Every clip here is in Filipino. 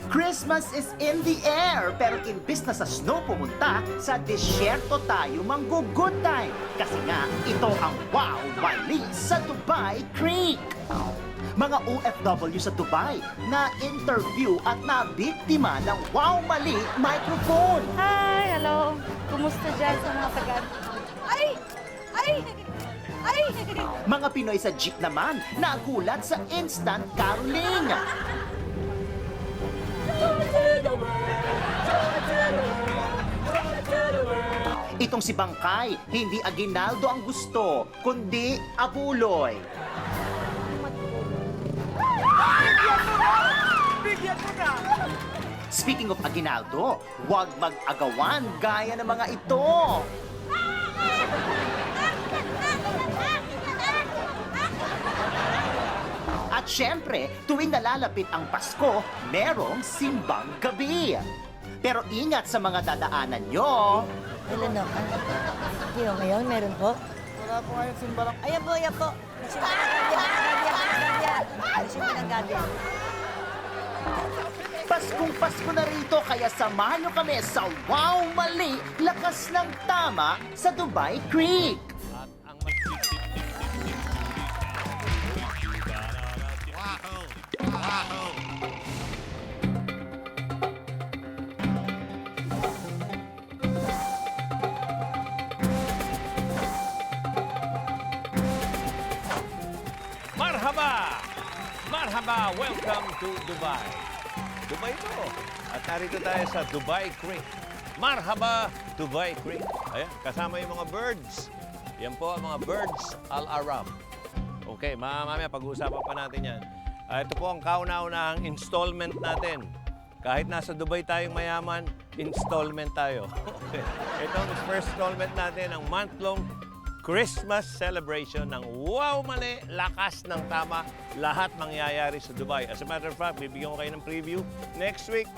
Christmas is in the air, pero imbis na sa snow pumunta, sa disyerto tayo manggo-good time. Kasi nga, ito ang Wow Mali sa Dubai Creek. Mga OFW sa Dubai na interview at nabiktima ng Wow Mali microphone. Hi, hello. Kumusta dyan sa mga taga... Ay! Ay! Ay! Mga Pinoy sa jeep naman nagulat sa instant caroling. Itong si Bangkay, hindi aginaldo ang gusto, kundi abuloy. Speaking of aginaldo, huwag mag-agawan gaya ng mga ito. At syempre, tuwing nalalapit ang Pasko, merong simbang gabi. Pero ingat sa mga dadaanan nyo. Ilan na? Yung ngayon, meron po? Wala po ngayon simbarang. Ayan po, ayan po. Alisin mo ng gabi. Paskong Pasko na rito, kaya samahan nyo kami sa Wow Mali, Lakas ng Tama sa Dubai Creek. Marhaba! Marhaba! Welcome to Dubai. Dubai ito. At narito tayo sa Dubai Creek. Marhaba, Dubai Creek. Ayan, kasama yung mga birds. Yan po ang mga birds al-Arab. Okay, mamaya pag-uusapan pa natin yan. Ito po ang kauna-unahang installment natin. Kahit nasa Dubai tayong mayaman, installment tayo. Okay. Itong first installment natin, ang month-long Christmas celebration ng Wow Mali, Lakas ng Tama. Lahat mangyayari sa Dubai. As a matter of fact, bibigyan ko kayo ng preview. Next week,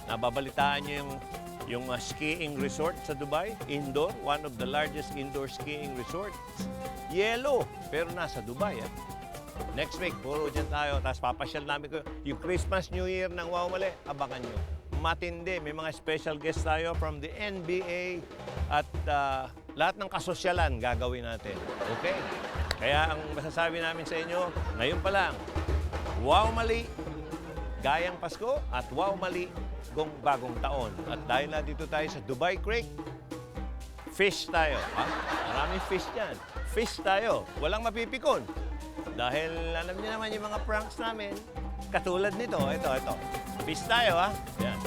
nababalitaan nyo yung skiing resort sa Dubai. Indoor, one of the largest indoor skiing resorts. Yellow, pero nasa Dubai. Next week, puro dyan tayo. Tapos papasyal namin ko yung Christmas New Year ng Wow Mali. Abangan nyo. Matindi. May mga special guests tayo from the NBA at lahat ng kasosyalan gagawin natin. Okay? Kaya ang masasabi namin sa inyo, ngayon pa lang, Wow Mali, Gayang Pasko at Wow Mali, Bagong Taon. At dahil na dito tayo sa Dubai Creek, fish tayo. Ha? Maraming fish dyan. Fish tayo. Walang mapipikon. Dahil alam niyo naman yung mga pranks namin, katulad nito. Ito. Fish tayo, ha? Yan.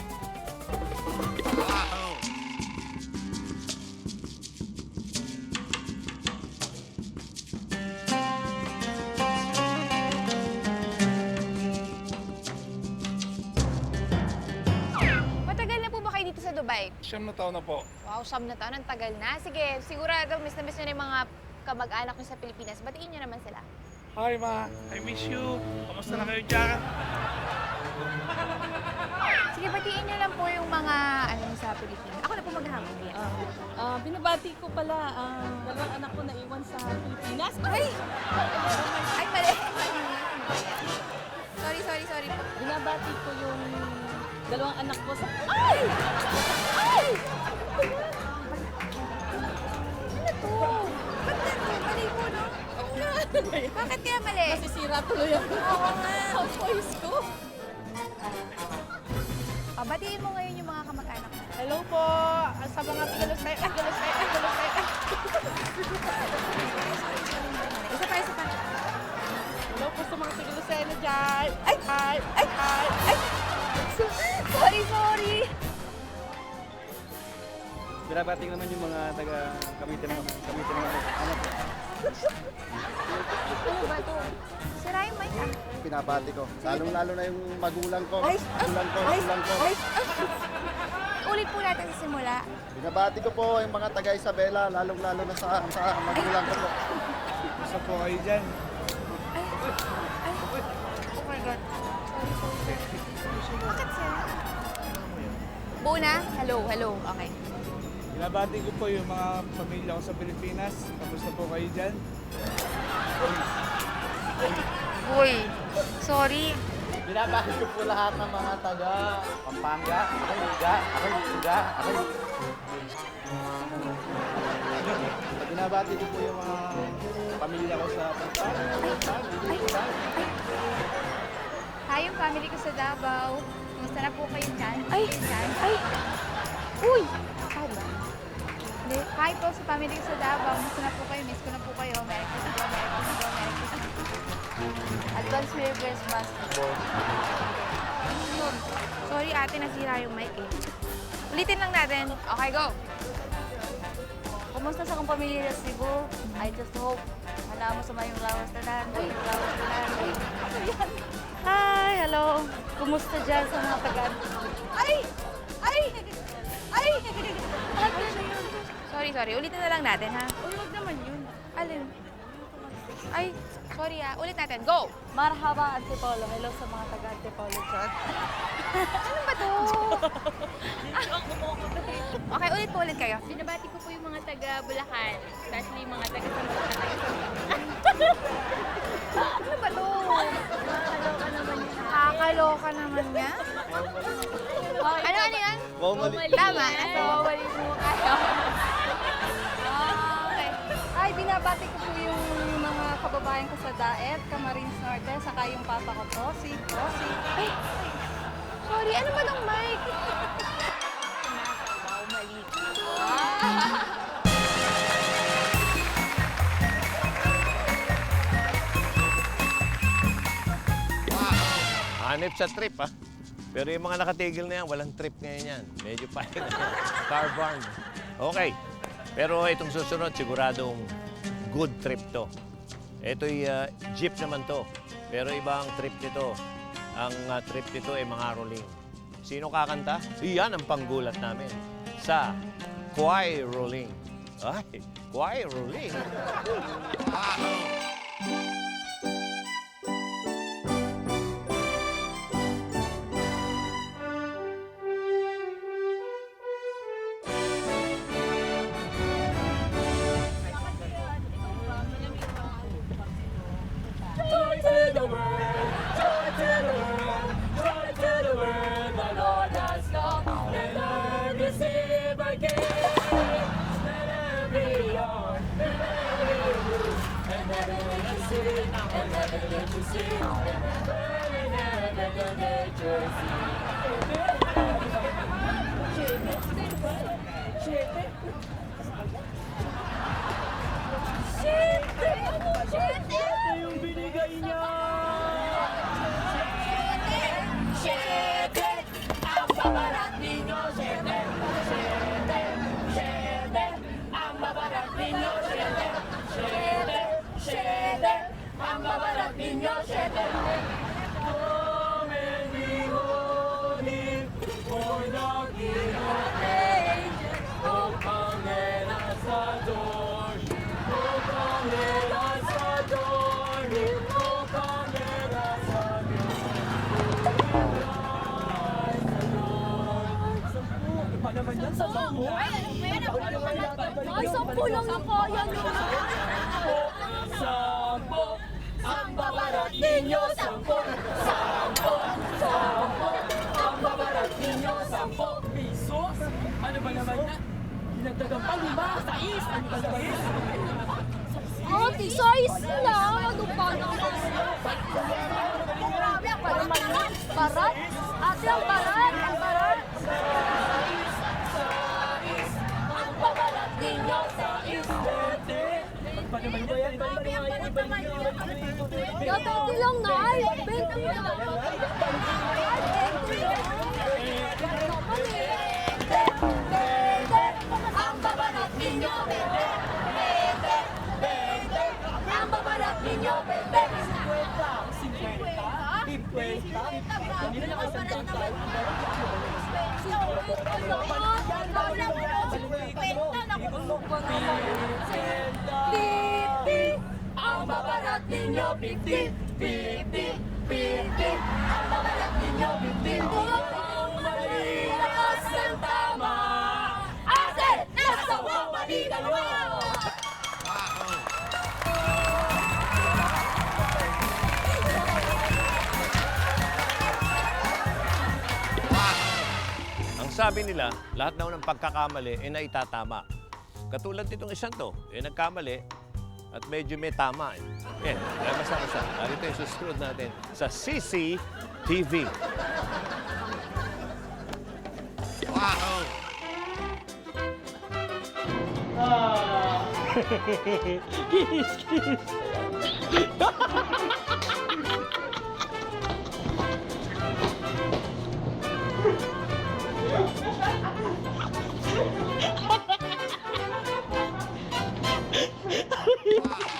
Matagal na po ba kayo dito sa Dubai? 9 taon na po. Wow, 9 na taon, ang tagal na. Sige, sigurado, miss na nyo na yung mga kamag-anak nyo sa Pilipinas. Batiin nyo naman sila. Hi ma, I miss you. Kamusta na kayo dyan? Sige, batiin nyo lang po yung mga ano nyo sa Pilipinas. Ako na po maghahamon. Binabati ko pala dalawang anak ko na iwan sa Pilipinas. Ay! Ay, mali. Sorry po. Binabati ko yung dalawang anak ko sa... Ay! Ay! Ano to? Ba't ganito? Mali po, no? Bakit kaya mali? Nasisira tuloy ang ang voice ko. Batiin mo ngayon yung mga kamag-anak mo. Hello po sa mga galusay. Isa pa. Hello po sa mga galusay na dyan. Ay! Sorry! Binabati naman yung mga taga-Cavite ng anak ko. Ano ba to? Sira yung mic, ah. Pinabati ko. Lalong-lalo na yung magulang ko. Ay! Magulang ko. Ulit po natin sa simula. Binabati ko po yung mga taga Isabela, lalong-lalo na sa magulang ko po. Gusto po kayo dyan. Oh my God. Bakit sir? Buo na? Hello. Okay. Binabati ko po yung mga pamilya ko sa Pilipinas. Kamusta po kayo dyan? Uy, sorry. Binabati ko po lahat ng mga taga Pampanga. Binabati ko po yung mga pamilya ko sa Pampanga. Hi, yung family ko sa Davao. Kumusta na po kayo dyan? Ay! Ay! Uy! Hi ba? Hindi. Hi po sa family ko sa Davao. Kumusta na po kayo? Miss ko na po kayo. Merry Christmas po, Merry Christmas po, Merry Christmas po. Advance Merry Christmas. Yun. Sorry ate, nasira yung mic eh. Ulitin lang natin. Okay, go! Kumusta sa kong pamilya sa Cebu? I just hope wala mo sa mayong lawas na nan. Mayong lawas na nan. Hi! Hello! Kumusta dyan sa mga taga... Ay! Ay! Ay! Ate na yun. Sorry. Ulitin na lang natin, ha? Uy, wag naman yun. Alin? Ay, sorry ha. Ulit natin. Go! Marhaba, Antipolo. Hello sa mga taga Antipolo dyan. Ano ba to? Okay, ulit kayo. Binabati ko po yung mga taga Bulacan, especially yung mga taga Sambuca. Ano ba to? Nakakaloka naman yun. Nakakaloka naman niya. Ano yan? Tama. Nasa wawali mo kayo. Okay. Ay, binabati ko po yung mga kababayan ko sa Daet, Camarines Norte, saka yung papa ko to, si Rosie. Ay! Sorry, ano ba ng mic? Wow, mali. Hanip sa trip, ha? Pero yung mga nakatigil na yan, walang trip ngayon yan. Medyo pahinga yan. Car barn. Okay. Pero itong susunod, siguradong good trip to. Ito'y jeep naman to. Pero iba ang trip nito. Ang trip nito ay mga rolling. Sino kakanta? Iyan ang panggulat namin sa Choir Rolling. Ay, Choir Rolling. Ay, 10 lang yung kaya nyo. Ano ba naman yan? Dinagdagan pa 5, 6, ano ba naman yan? Ate, size lang. Ano ba naman? Grabe, ang palaman na. Barat? Ate, ang barat. Ang barat. Ang babarat ninyo sa Ba naman yan? Ate lang, Nay. 20 lang. Ang babarat ninyo, bebe. Ang babarat ninyo, bebe. 50? Hindi na nakasandang tayo. Ang babarat ninyo, 50. Ang babarat ninyo, 50. Ang malilas ng tama. Ate, nasa wawali dalawa. sabi nila, lahat daw ng pagkakamali ay naitatama. Katulad nitong isang to, nagkamali at medyo may tama. Kaya basta-basta. Narito yung susunod natin sa CCTV. Wow!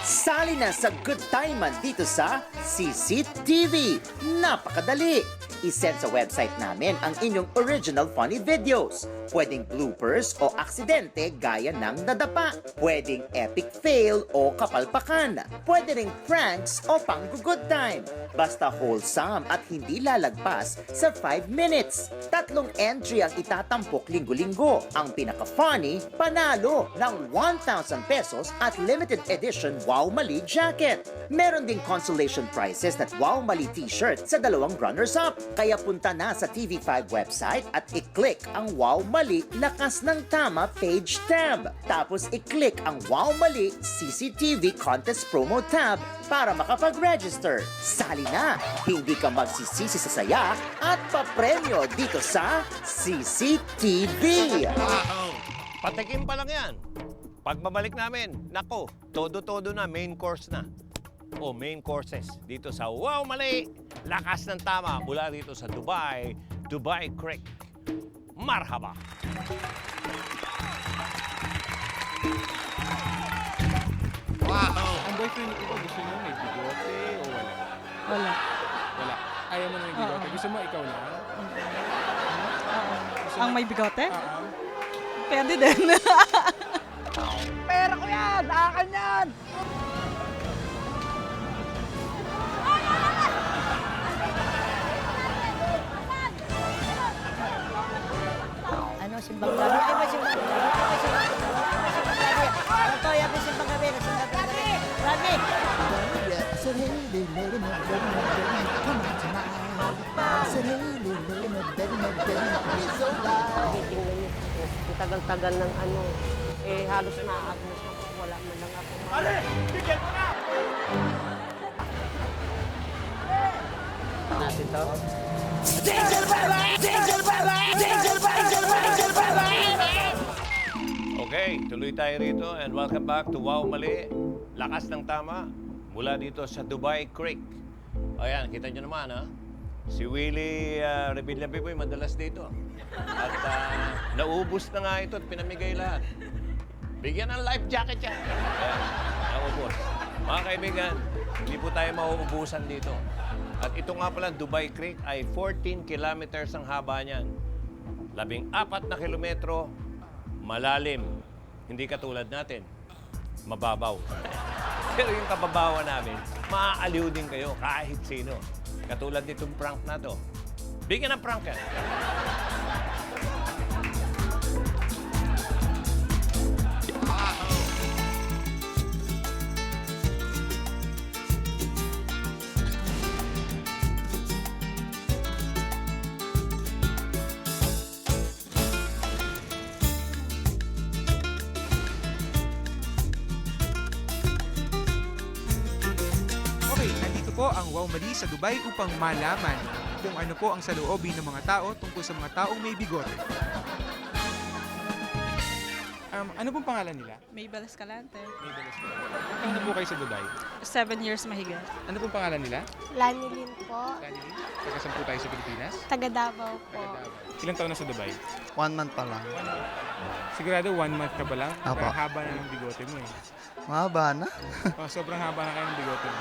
Sali na sa Good Time dito sa CCTV. Napakadali! I-send sa website namin ang inyong original funny videos. Pwedeng bloopers o aksidente gaya ng nadapa. Pwedeng epic fail o kapalpakan. Pwede ring pranks o pang-good time. Basta wholesome at hindi lalagpas sa 5 minutes. 3 entry ang itatampok linggo-linggo. Ang pinaka-funny, panalo ng 1,000 pesos at limited edition Wow Mali jacket. Meron ding consolation prizes at Wow Mali t-shirt sa 2 runners-up. Kaya punta na sa TV5 website at i-click ang Wow Mali Lakas ng Tama page tab. Tapos i-click ang Wow Mali CCTV Contest Promo tab para makapag-register. Sali na! Hindi ka magsisisi sa saya at papremyo dito sa CCTV! Patikim pa lang yan. Pagbabalik namin, nako, todo-todo na, main course na. O main courses dito sa Wow Mali, Lakas ng Tama mula dito sa Dubai, Dubai Creek. Marhaba! Ang boyfriend ko ba gusto niyo may bigote o wala? Wala. Wala. Ayaw mo na may bigote. Gusto mo ikaw lang? Ang may bigote? Oo. Pwede din. Pera ko yan! Akin yan! Ano, simbang gabi? Ay, ba simbang gabi? Ay, ba simbang gabi? Ano to? Yabi simbang gabi. Simbang gabi. Gabi! Ang tagal-tagal ng ano, halos na-agnos na wala man lang ako. Natin to. Okay, tuloy tayo rito and welcome back to Wow Mali, Lakas ng Tama mula dito sa Dubai Creek. Ayan, kita nyo naman ha. Si Willie Revillapipoy madalas dito. At naubos na nga ito at pinamigay lahat. Bigyan ng life jacket yan. Ayan, naubos. Mga kaibigan, hindi po tayo mauubusan dito. At ito nga pala, Dubai Creek ay 14 kilometers ang haba niyan. 14 na kilometro, malalim. Hindi katulad natin, mababaw. Pero yung kababawan namin, maaaliw din kayo kahit sino. Katulad nitong prank na to. Bigyan ng prank yan. Okay, nandito po ang Wow Mali sa Dubai upang malaman kung ano po ang saloobin ng mga tao tungkol sa mga taong may bigote. Ano pong pangalan nila? Mabel Escalante. Mabel Escalante. Ano po kayo sa Dubai? 7 years mahigit. Ano pong pangalan nila? Lanilin po. Daniel? Taga-saan po tayo sa Pilipinas? Taga Davao po. Taga-Davao. Ilang taon na sa Dubai? 1 month pa lang. Sigurado 1 month ka pa lang? Apo. Kaya haba na ng bigote mo eh. Mahaba na. Oh, sobrang haba na kayo ng bigote mo.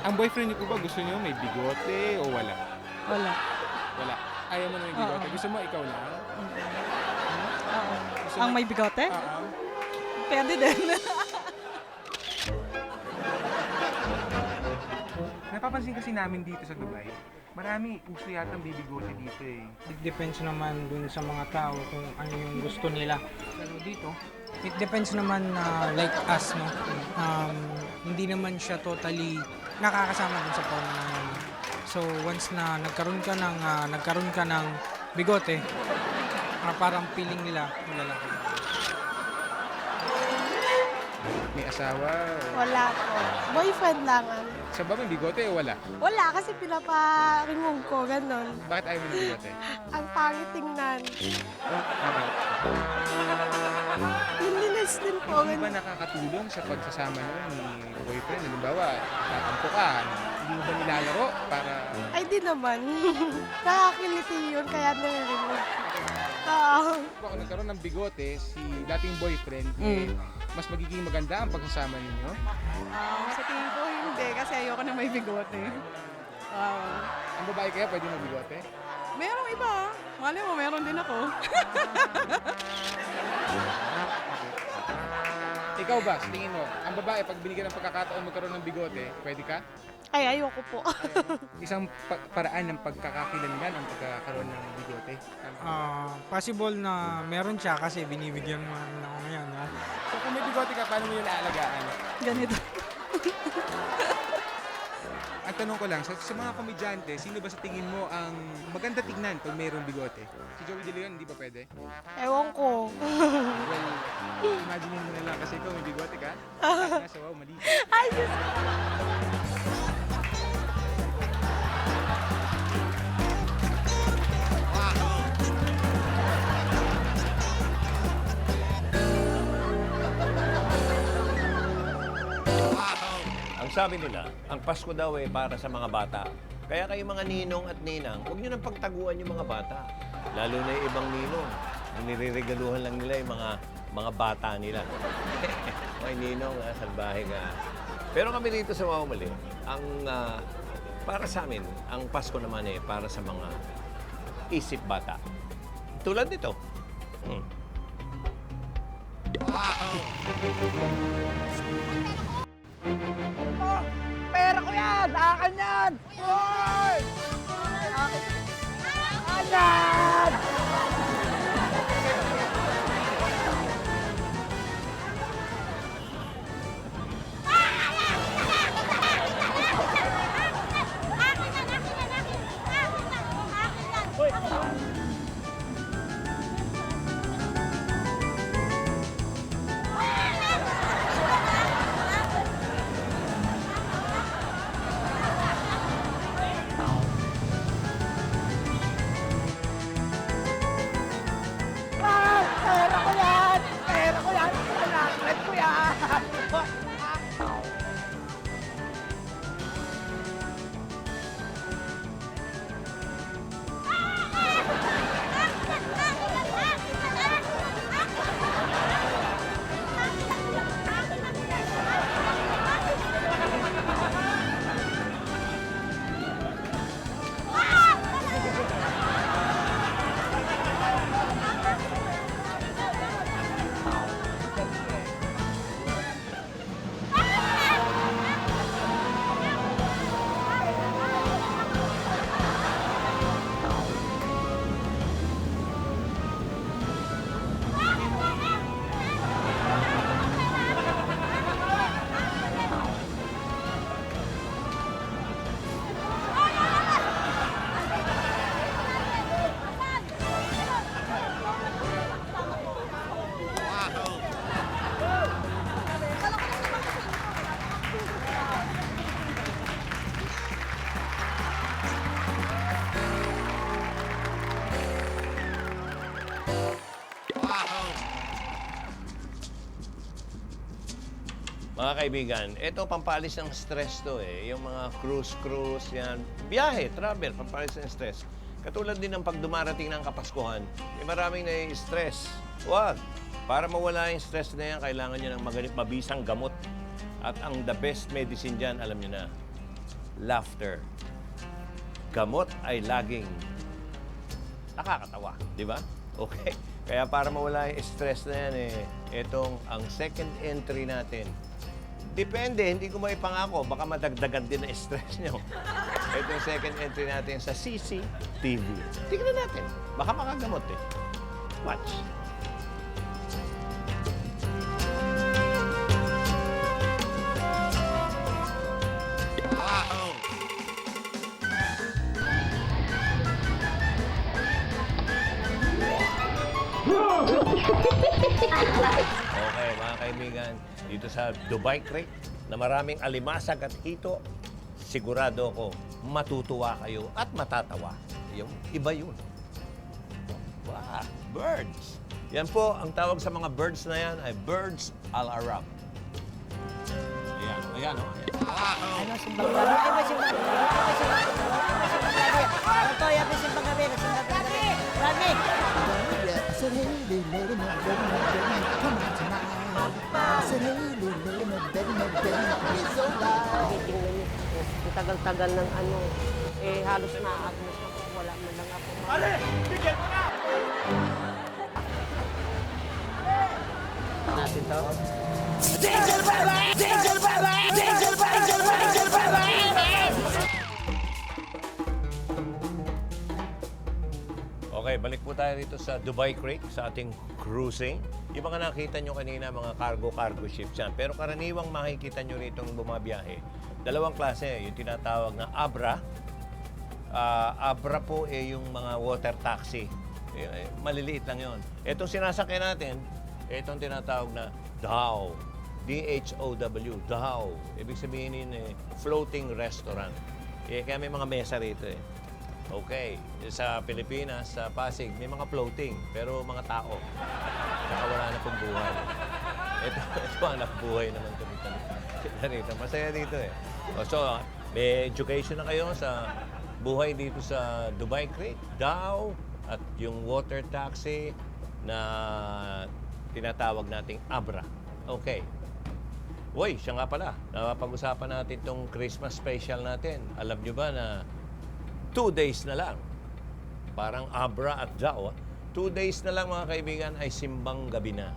Ang boyfriend niyo po ba gusto niyo may bigote o wala? Wala. Wala. Ayaw mo na may bigote. Gusto mo ikaw lang? Gusto Ang mo- may bigote? Oo. Pwede din. Napapansin kasi namin dito sa Dubai, marami uso yata ang bibigote dito eh. It depends naman dun sa mga tao kung ano yung gusto nila. Pero dito, It depends naman like us, no? Hindi naman siya totally nakakasama dun sa pamamahay. So once na nagkaroon ka ng bigote, parang feeling nila yung lalaki. May asawa? Wala po. Boyfriend lang. Sa ba may bigote o wala? Wala kasi pinapa-remove ko, ganon. Bakit ayaw mo ng bigote? Ang pangit tingnan. Linis din po. Hindi ba nakakatulong sa pagsasama nyo ni boyfriend? Halimbawa, tatampo ka, hindi mo ba nilalaro para... Ay, di naman. Nakakiliti yun, kaya nare-remove. Oo. Kung nagkaroon ng bigote, si dating boyfriend, eh, mas magiging maganda ang pagsasama ninyo? Sa tingin ko hindi kasi ayoko na may bigote. Ang babae kaya pwede mo bigote? Merong iba. Malay mo, meron din ako. Ikaw ba, sa tingin mo, ang babae pag binigyan ng pagkakataon magkaroon ng bigote, pwede ka? Ay, ayoko po. Isang paraan ng pagkakakilanlan ang pagkakaroon ng bigote. Possible na meron siya kasi binibigyan mo na ako ngayon. Ha? So kung may bigote ka, paano mo yun aalagaan? Ganito. Ang tanong ko lang, sa mga komedyante, sino ba sa tingin mo ang maganda tignan pag mayroong bigote? Si Joey De Leon, hindi ba pwede? Ewan ko. Well, imagine mo na lang kasi ikaw may bigote ka. Nasa wow, mali. Ay, Diyos. Ang sabi nila, ang Pasko daw ay para sa mga bata. Kaya kayo mga ninong at ninang, huwag nyo nang pagtaguan yung mga bata. Lalo na yung ibang ninong. Ang niriregaluhan lang nila yung mga bata nila. May ninong, salbahe ka. Pero kami dito sa Wawmali, para sa amin, ang Pasko naman eh para sa mga isip bata. Tulad nito. Pera ko yan! Akin yan! Hoy! Ayan! Pera ko yan! Pera ko yan! Pinaklet ko yan! Mga kaibigan, ito pampalis ng stress to eh. Yung mga cruise, yan. Biyahe, travel, pampalis ng stress. Katulad din ng pag dumarating ng Kapaskuhan, maraming na-stress. Wag. Para mawala yung stress na yan, kailangan nyo ng mabisang gamot. At ang the best medicine dyan, alam nyo na, laughter. Gamot ay laging nakakatawa, di ba? Okay. Kaya para mawala yung stress na yan, itong ang second entry natin. Depende, hindi ko may pangako. Baka madagdagan din ang stress nyo. Ito yung second entry natin sa CCTV. Tignan natin. Baka makagamot eh. Watch. Okay, mga kaibigan, dito sa Dubai Creek na maraming alimasag at hito, sigurado ako matutuwa kayo at matatawa. Yung iba yun. Wow, birds. Yan po, ang tawag sa mga birds na yan ay birds al Arab. Ayan, ayan, oh. Ayan. Ano, simbang gabi? Ay, ba simbang gabi? Ay, ba simbang gabi? Ano to, yabi simbang gabi? Simbang gabi? Rami! Ang tagal-tagal ng ano, halos naagnos na po. Wala man lang ako. Ale! Bigyan mo na! Natin to. Okay, balik po tayo rito sa Dubai Creek sa ating cruising. Yung mga nakita nyo kanina, mga cargo ships yan. Pero karaniwang makikita nyo rito bumabiyahe. Dalawang klase, yung tinatawag na Abra. Abra po yung mga water taxi. Maliliit lang yon. Itong sinasakyan natin, itong tinatawag na Dhow. D-H-O-W, Dhow. Ibig sabihin floating restaurant. Kaya may mga mesa rito Okay, sa Pilipinas, sa Pasig, may mga floating, pero mga tao. Saka wala na pong buhay. Ito anak buhay naman kami dito. Masaya dito So, may education na kayo sa buhay dito sa Dubai Creek, Dhow, at yung water taxi na tinatawag nating Abra. Okay. Uy, siya nga pala. Napag-usapan natin itong Christmas special natin. Alam nyo ba na 2 days na lang, parang Abra at Dhow, 2 days na lang mga kaibigan ay simbang gabi na.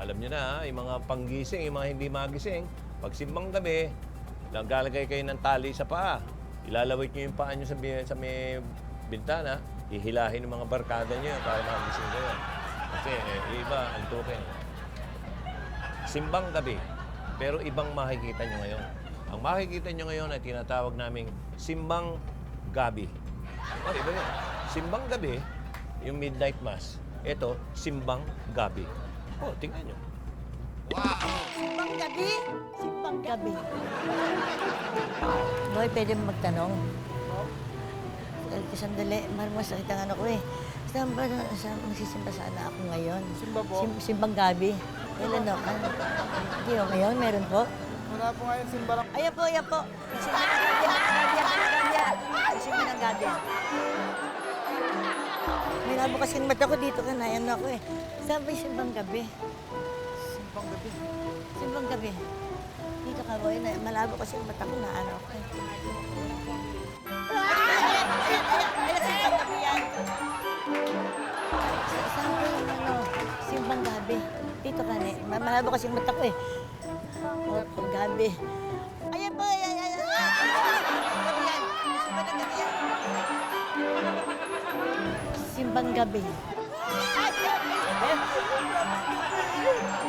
Alam nyo na, yung mga panggising, yung mga hindi magising, pag simbang gabi, naglalagay kayo ng tali sa paa. Ilalawit nyo yung paa nyo sa may bintana, hihilahin ng mga barkada nyo para magising kayo. Kasi iba, antukin. Simbang gabi, pero ibang makikita nyo ngayon. Ang makikita nyo ngayon ay tinatawag naming simbang gabi. Iba yun. Simbang gabi, yung midnight mass. Ito, simbang gabi. Tingnan nyo. Simbang gabi? Simbang gabi. Boy, pwede mo magtanong? Sandali, masakit ang ano ko Saan ba magsisimba sana ako ngayon? Simba po? Simbang gabi. Kailan no? Hindi o, ngayon meron po? Wala po ngayon simba lang. Ayan po, ayan po. Simba ng gabi. May labo kasing mata ko dito ka na. Ayan ako Saan ba yung simbang gabi? Simbang gabi. Simbang gabi. Dito ka, boy. Malabo kasi ang mata ko na ano ko Ayan, simbang gabi yan. Saan ba yung simbang gabi? Dito ka na. Malabo kasi ang mata ko gabi. Ayan po, ayan. Gabi yan. Simbang ng gabi yan. Simbang gabi.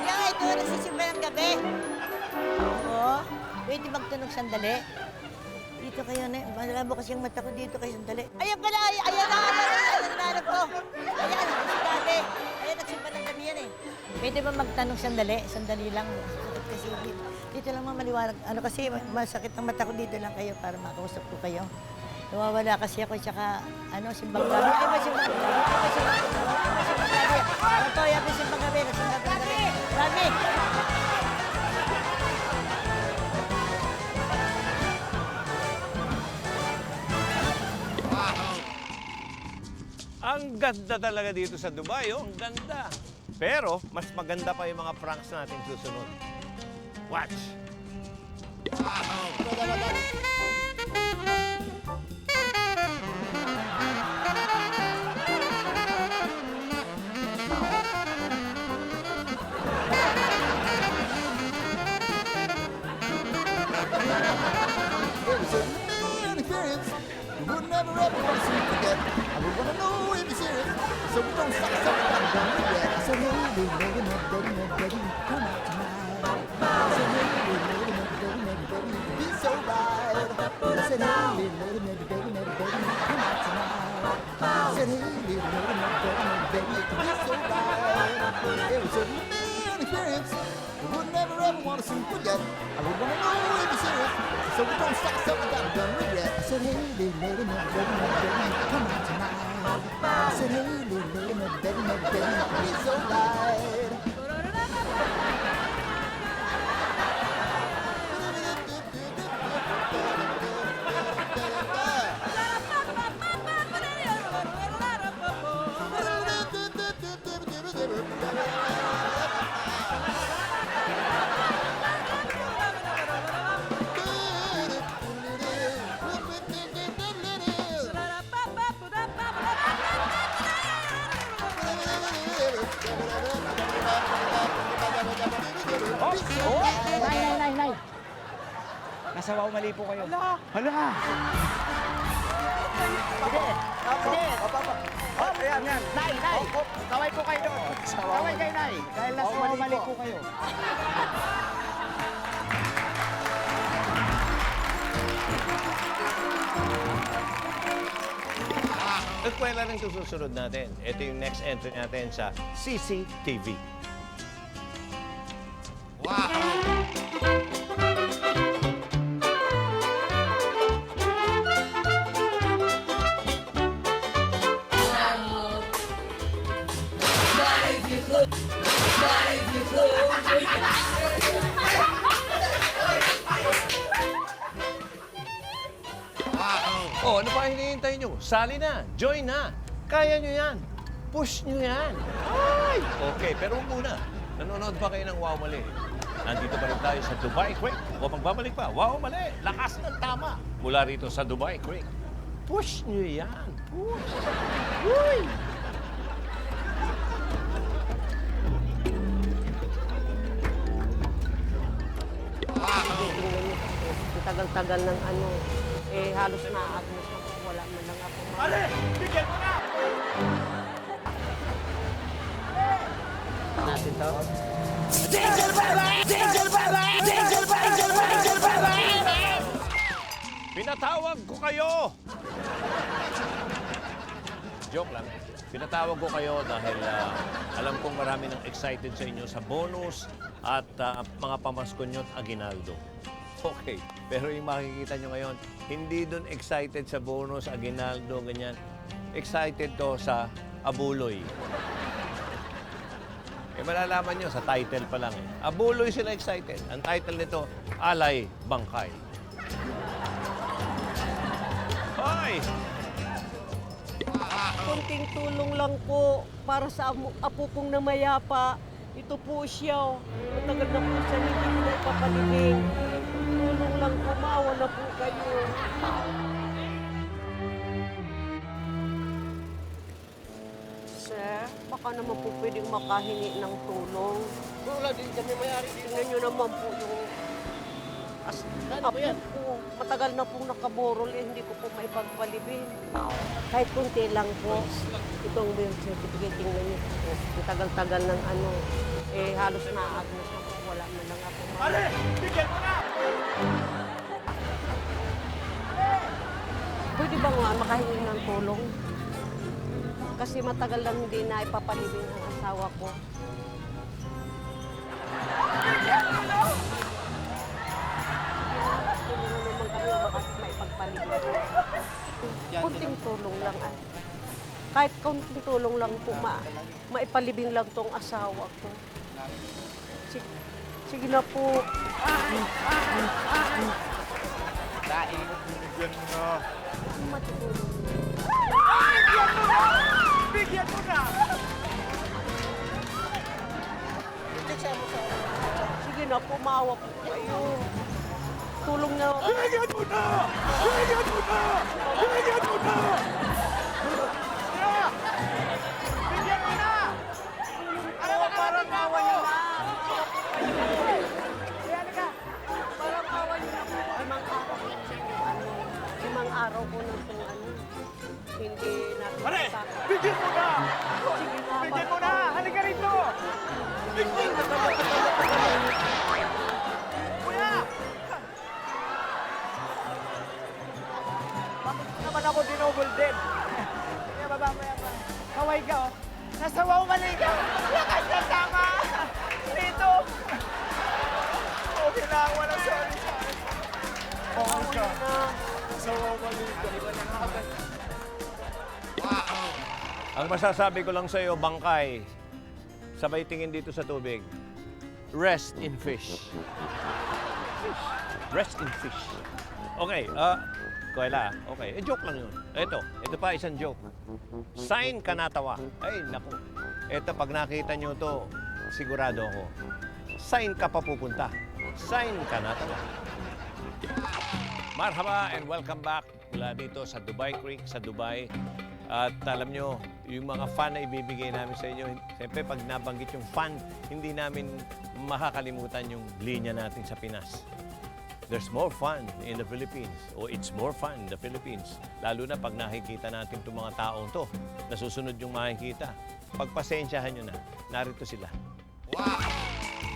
Yan, ito nagsisimba ng gabi. Pwede magtunog sandali. Dito kayo na. Malabo kasi yung mata ko dito kayo sandali. Ayan pala, ayan na po. Ayan, gabi. Ayan, nagsimba ng gabi yan Pwede ba magtanong sandali? Sandali lang. Kasi dito lang maliwanag. Ano kasi masakit ang mata ko dito lang kayo para makausap ko kayo. Nawawala kasi ako tsaka simbang gabi. Ay, ba simbang gabi? Ano to, yabi simbang gabi. Simbang gabi. Rami! Ang ganda talaga dito sa Dubai, ang ganda. Pero, mas maganda pa yung mga pranks natin susunod. Watch! You would never ever want to see me forget. I would want to know if you're serious. So don't stop, I'm done with that. I said, hey, baby, come out tonight. I said, hey, baby, be so right. I said, hey, baby, come out tonight. I said, hey, baby, It would certainly be an experience. I would never ever want to see forget. I would want to know if you're serious. So we don't stop something that I'm done regret. I said, hey, little lady, my baby, come on tonight. I said, hey, little lady, my baby, please so light. Nay. Nasa wow mali po kayo. Hala! Ayan. Nay. Kaway po kayo doon. Kaway kayo, Nay. Dahil nasa wow mali po kayo. Eskwela ng susunod natin. Ito yung next entry natin sa CCTV. Oh, ano pa hinihintay nyo? Sali na, join na. Kaya nyo yan. Push nyo yan. Ay! Okay, pero muna, nanonood pa kayo ng Wow Mali. Nandito pa rin tayo sa Dubai Creek. O magbabalik pa, Wow Mali, lakas ng tama. Mula rito sa Dubai Creek. Push nyo yan. Push. Uy! Tagal-tagal ng ano, halos naaagos na po. Wala man lang ako. Pare! Bigyan mo na! Natin to. Pinatawag ko kayo! Joke lang. Pinatawag ko kayo dahil alam kong marami nang excited sa inyo sa bonus at mga pamasko nyo at aginaldo. Okay, pero yung makikita nyo ngayon, hindi doon excited sa bonus, aginaldo, ganyan. Excited to sa abuloy. Malalaman nyo sa title pa lang eh. Abuloy sila excited. Ang title nito, Alay Bangkay. Hoy! Konting tulong lang po para sa apo kong namayapa. Ito po siya. Matagal na po siya hindi ko na ipapalibing. Tulong lang po, maawa na po kayo. Sir, baka naman po pwedeng makahingi ng tulong. Wala din kami mayari. Tingnan nyo naman po yung apo ko. Matagal na pong nakaborol hindi ko po maipagpalibing. Kahit kunti lang po. Itong birth certificate, tingnan nyo po. Matagal-tagal ng ano, halos naaagos na po. Wala na lang ako. Pare! Bigyan mo na! Pwede ba nga makahingi ng tulong? Kasi matagal lang hindi na ipapalibing ang asawa ko. Tulungan naman kami baka maipagpalibing. Kunting tulong lang ay. Kahit kunting tulong lang po, maipalibing lang tong asawa ko. Sige na po. Dahil, bigyan mo na. Matutulong. Bigyan mo na! Sige na po, maawa po kayo. Tulong na. Bigyan mo na! Bigyan mo na! Bigyan mo na! Bigyan mo na! Ano ba parang awa niyo na? Parang awa niyo na po. Limang araw po na po hindi natin. Pare! Bigyan mo na! Sige na. Bigyan mo na! Halika rito! Bigyan mo na! Kuya! Bakit naman ako dinouble din? Kaya baba mo yan. Kaway ka, oh. Nasa wow malika! Lakas na tama! Dito! Okay lang, walang sorry sa akin. Okay ka. Nasa wow malika. Ang masasabi ko lang sa iyo, bangkay, sabay tingin dito sa tubig. Rest in fish. Rest in fish. Okay, Kuwela, okay. Joke lang yun. Ito pa isang joke. Sign ka natawa. Ay, naku. Ito, pag nakita nyo to, sigurado ako. Sign ka pa pupunta. Sign ka natawa. Marhaba and welcome back mula dito sa Dubai Creek, sa Dubai. At alam nyo, yung mga fun na ibibigay namin sa inyo, siyempre pag nabanggit yung fun, hindi namin makakalimutan yung linya natin sa Pinas. There's more fun in the Philippines. O it's more fun in the Philippines. Lalo na pag nakikita natin itong mga taong to, nasusunod yung makikita. Pagpasensyahan nyo na, narito sila.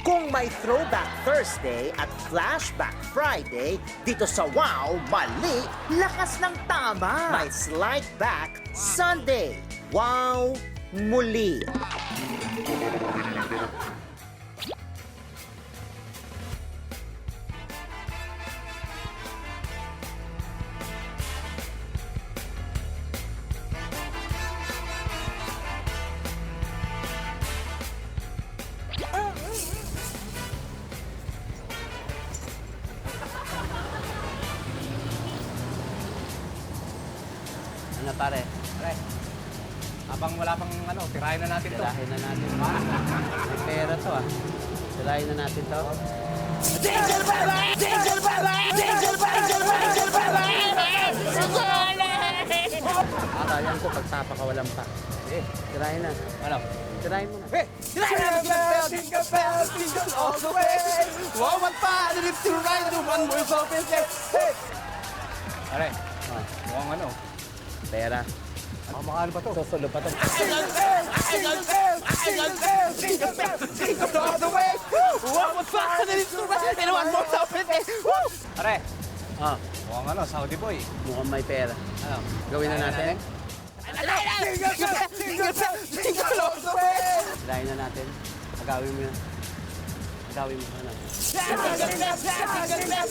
Kung may Throwback Thursday at Flashback Friday, dito sa Wow Mali, lakas ng tama. May Slide Back Sunday. Wow Muli. Ano pare? Pare, habang wala pang tirahin na natin to. Tirahin na natin. May pera to Tirahin na natin to. Jingle bell! Jingle bell! Jingle bell! Jingle bell! Akalayan ko pagpapakawalan pa. Sige, tirahin na. Ano? Tirahin mo na. Hey! Jingle bell! Jingle bell! Jingle all the way! Wow, what fun it is to ride the one more open day! Hey! Pare, mukhang pera. Makakano pa to? Susulo pa to. Jingle bell! Jingle bell! Jingle bell! Jingle bell! Jingle all the way! Wow, what fun it is to ride the one more open day! Woo! Pare, mukhang Saudi boy. Mukhang may pera. Ano? Gawin na natin? Jingle bell! Jingle bell! Jingle all the way! Tirahin na natin. Agawin mo yan. Agawin mo. Ano? Jingle bell! Jingle bell!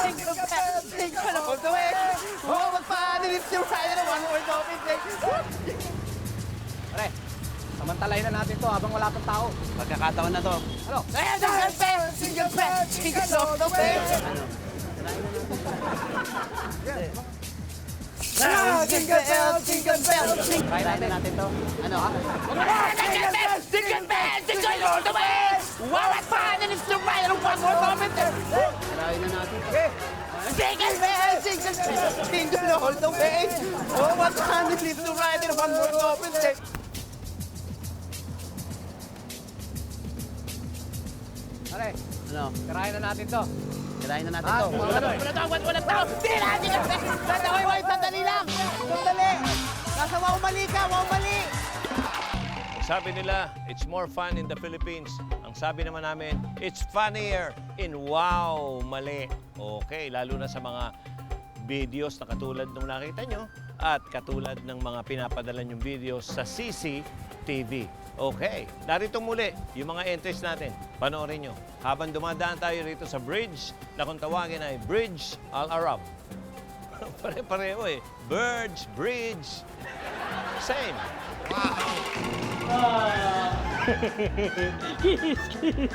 Jingle bell! Jingle all the way! Wow, what fun it is to ride the one more open day! Pare, samantalahin na natin to habang wala pang tao. Pagkakataon na to. Ano? Jingle bell! Jingle bell! Jingle all the way! Ano? Jingle bell! Jingle bell! Tirahin na natin to. Ano ha? Jingle bell! Jingle bell! Jingle all the way! Wow, what fun it is to ride the one more open day! Tirahin na natin to. Jingle bell! Jingle bell! Jingle all the way! Oh, what fun it is to ride the one more open day! Pare, ano? Tirahin na natin to. Tirahin na natin to. Walang tao! Tira! Jingle bell! Sandali lang! Sandali! Nasa wow mali ka! Wow mali! Sabi nila, it's more fun in the Philippines. Ang sabi naman namin, it's funnier in Wow Mali. Okay, lalo na sa mga videos na katulad nung nakita nyo at katulad ng mga pinapadala nyong videos sa CCTV. Okay, narito muli yung mga entries natin. Panoorin nyo. Habang dumadaan tayo rito sa bridge na kung tawagin ay Bridge Al Arab. Pare-pareho Birds, bridge. Same. Kiss, kiss!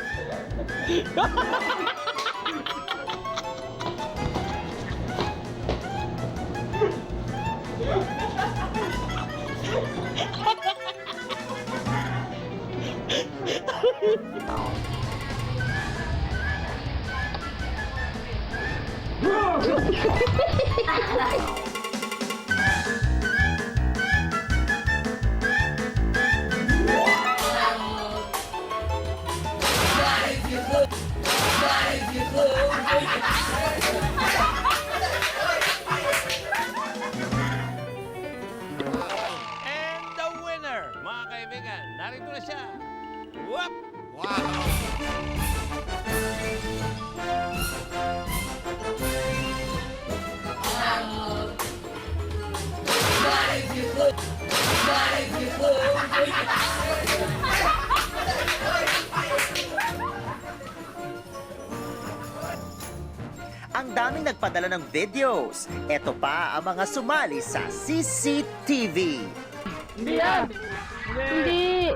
And the winner, mga kaibigan, narito na siya. Whoop! Wow! maraming nagpadala ng videos. Ito pa ang mga sumali sa CCTV. Hindi yan! Hindi.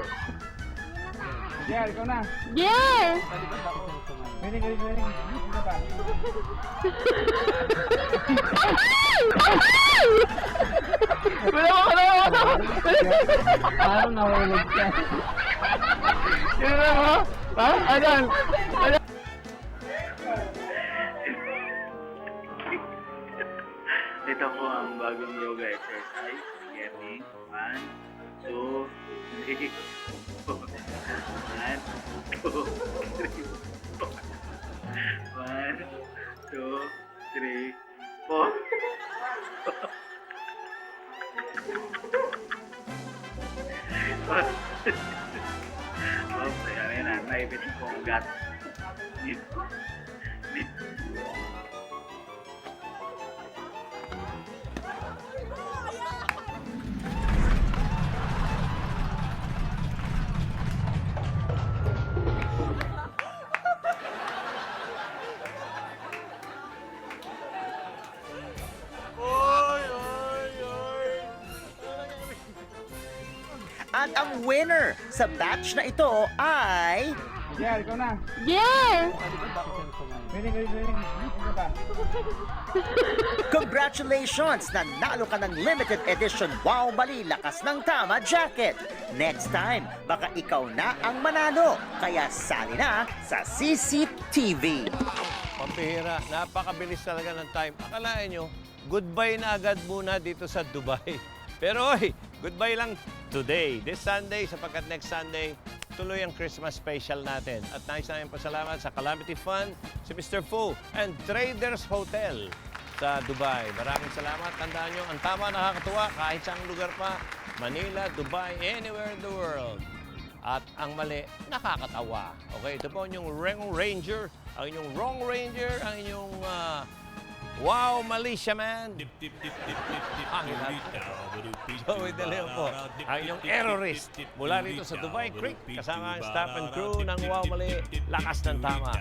Yan, ikaw na. Yes! Galing. Ano ba? Parang nahulog ka. Sino na mo? Ha? Ayan! Ito po ang bagong yoga exercise. Getting 1, 2, 3, 4. 1, 2, 3, 4. 1, 2, 3, 4. Oops, ayan na. Naipit ko ang gat. Dito. At ang winner sa batch na ito ay... Yan, ikaw na. Yes! Galing. Ano ba? Congratulations! Nanalo ka ng limited edition Wow Mali Lakas ng Tama jacket. Next time, baka ikaw na ang manalo. Kaya sali na sa CCTV. Pampihira, napakabilis talaga ng time. Akalain nyo, goodbye na agad muna dito sa Dubai. Pero oy, goodbye lang today, this Sunday, sapagkat next Sunday, tuloy ang Christmas special natin. At nais namin pasalamat sa Calamity Fund, si Mr. Fu, and Traders Hotel sa Dubai. Maraming salamat. Tandaan nyo, ang tama nakakatuwa kahit saang lugar pa. Manila, Dubai, anywhere in the world. At ang mali, nakakatawa. Okay, ito po ang inyong Wrong Ranger, ang inyong Wrong Ranger, ang inyong Wow Malaysia Man. Ang lahat. Joey De Leon po, ang inyong errorist mula rito sa Dubai Creek, kasama ang staff and crew ng Wow Mali, Lakas ng Tama.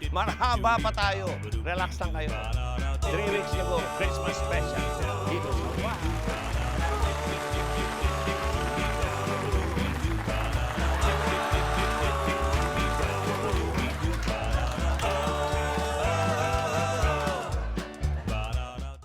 Marhaba pa tayo. Relax lang kayo. 3 weeks ago, Christmas special dito sa Dubai.